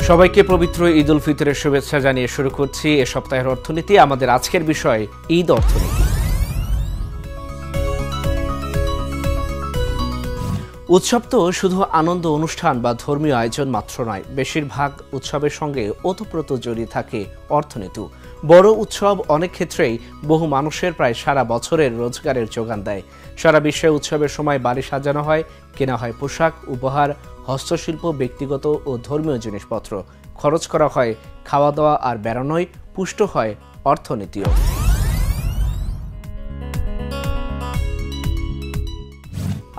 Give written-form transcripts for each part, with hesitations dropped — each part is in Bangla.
সবাইকে পবিত্র ঈদ উল ফিতরের শুভেচ্ছা জানিয়ে শুরু করছি এ সপ্তাহের অর্থনীতি। আমাদের আজকের বিষয় ঈদ অর্থনীতি। উৎসব তো শুধু আনন্দ অনুষ্ঠান বা ধর্মীয় আয়োজন মাত্র নয়, বেশিরভাগ উৎসবের সঙ্গে ওতপ্রোত জড়িয়ে থাকে অর্থনীতি। বড় উৎসব অনেক ক্ষেত্রেই বহু মানুষের প্রায় সারা বছরের রোজগারের যোগান দেয়। সারা বিশ্বে উৎসবের সময় বাড়ি সাজানো হয়, কেনা হয় পোশাক, উপহার, হস্তশিল্প, ব্যক্তিগত ও ধর্মীয় জিনিসপত্র, খরচ করা হয় খাওয়া দাওয়া আর বেড়ানোয়, পুষ্ট হয় অর্থনীতিও।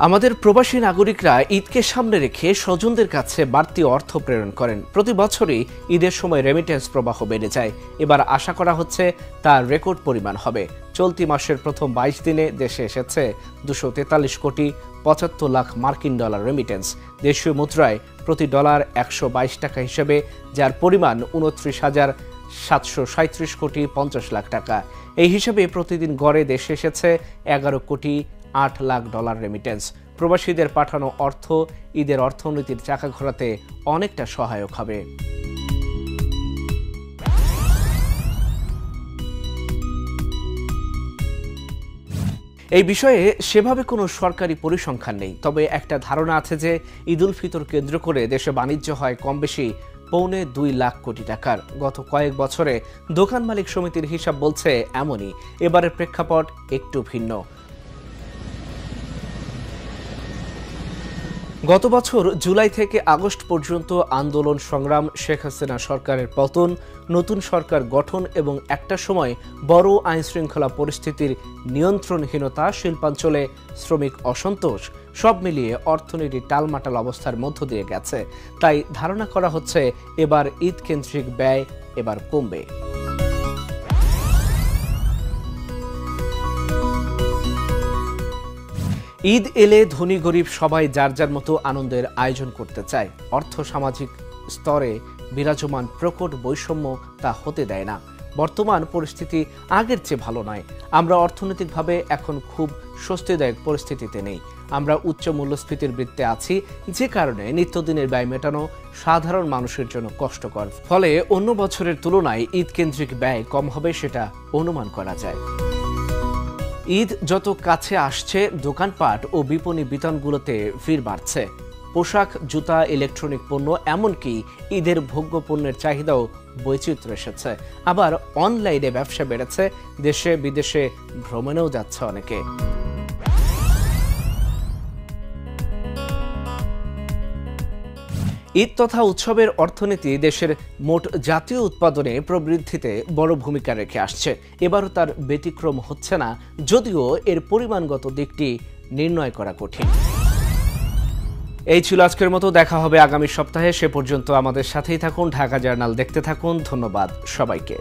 আমাদের প্রবাসী নাগরিকরা ঈদকে সামনে রেখে স্বজনদের কাছে বাড়তি অর্থ প্রেরণ করেন। প্রতি বছরই ঈদের সময় রেমিটেন্স প্রবাহ বেড়ে যায়। এবার আশা করা হচ্ছে তার রেকর্ড পরিমাণ হবে। চলতি মাসের প্রথম 22 দিনে দেশে এসেছে 243 কোটি 75 লাখ মার্কিন ডলার রেমিটেন্স। দেশীয় মুদ্রায় প্রতি ডলার 122 টাকা হিসেবে, যার পরিমাণ 29,737 কোটি 50 লাখ টাকা। এই হিসেবে প্রতিদিন গড়ে দেশে এসেছে 11 কোটি 8 লাখ ডলার রেমিটেন্স। প্রবাসীদের পাঠানো অর্থ ঈদের অর্থনীতির চাকা ঘোরাতে অনেকটা সহায়ক হবে। এই বিষয়ে সেভাবে কোনো সরকারি পরিসংখ্যান নেই, তবে একটা ধারণা আছে যে ঈদ উল ফিতর কেন্দ্র করে দেশে বাণিজ্য হয় কম বেশি 1.25 লাখ কোটি টাকার। গত কয়েক বছরে দোকান মালিক সমিতির হিসাব বলছে এমনই। এবারের প্রেক্ষাপট একটু ভিন্ন। গত বছর জুলাই থেকে আগস্ট পর্যন্ত আন্দোলন সংগ্রাম, শেখ হাসিনা সরকারের পতন, নতুন সরকার গঠন এবং একটা সময় বড় আইনশৃঙ্খলা পরিস্থিতির নিয়ন্ত্রণহীনতা, শিল্পাঞ্চলে শ্রমিক অসন্তোষ, সব মিলিয়ে অর্থনীতি টালমাটাল অবস্থার মধ্য দিয়ে গেছে। তাই ধারণা করা হচ্ছে এবার ঈদ কেন্দ্রিক ব্যয় এবার কমবে। ঈদ এলে ধনী গরিব সবাই যার যার মতো আনন্দের আয়োজন করতে চায়। অর্থ সামাজিক স্তরে বিরাজমান প্রকট বৈষম্য তা হতে দেয় না। বর্তমান পরিস্থিতি আগের চেয়ে ভালো নয়। আমরা অর্থনৈতিকভাবে এখন খুব স্বস্তিদায়ক পরিস্থিতিতে নেই। আমরা উচ্চ মূল্যস্ফীতির বৃত্তে আছি, যে কারণে নিত্যদিনের ব্যয় মেটানো সাধারণ মানুষের জন্য কষ্টকর। ফলে অন্য বছরের তুলনায় ঈদ কেন্দ্রিক ব্যয় কম হবে সেটা অনুমান করা যায়। ঈদ যত কাছে আসছে, দোকানপাট ও বিপণী বিতানগুলোতে ভিড় বাড়ছে। পোশাক, জুতা, ইলেকট্রনিক পণ্য, এমনকি ঈদের ভোগ্য পণ্যের চাহিদাও বৈচিত্র্য এসেছে। আবার অনলাইনে ব্যবসা বেড়েছে, দেশে বিদেশে ভ্রমণেও যাচ্ছে অনেকে। ঈদ তথা উৎসবের অর্থনীতি দেশের মোট জাতীয় উৎপাদনে প্রবৃদ্ধিতে বড় ভূমিকা রেখে আসছে। এবারও তার ব্যতিক্রম হচ্ছে না, যদিও এর পরিমাণগত দিকটি নির্ণয় করা কঠিন। এই ছিল আজকের মতো। দেখা হবে আগামী সপ্তাহে। সে পর্যন্ত আমাদের সাথেই থাকুন। ঢাকা জার্নাল দেখতে থাকুন। ধন্যবাদ সবাইকে।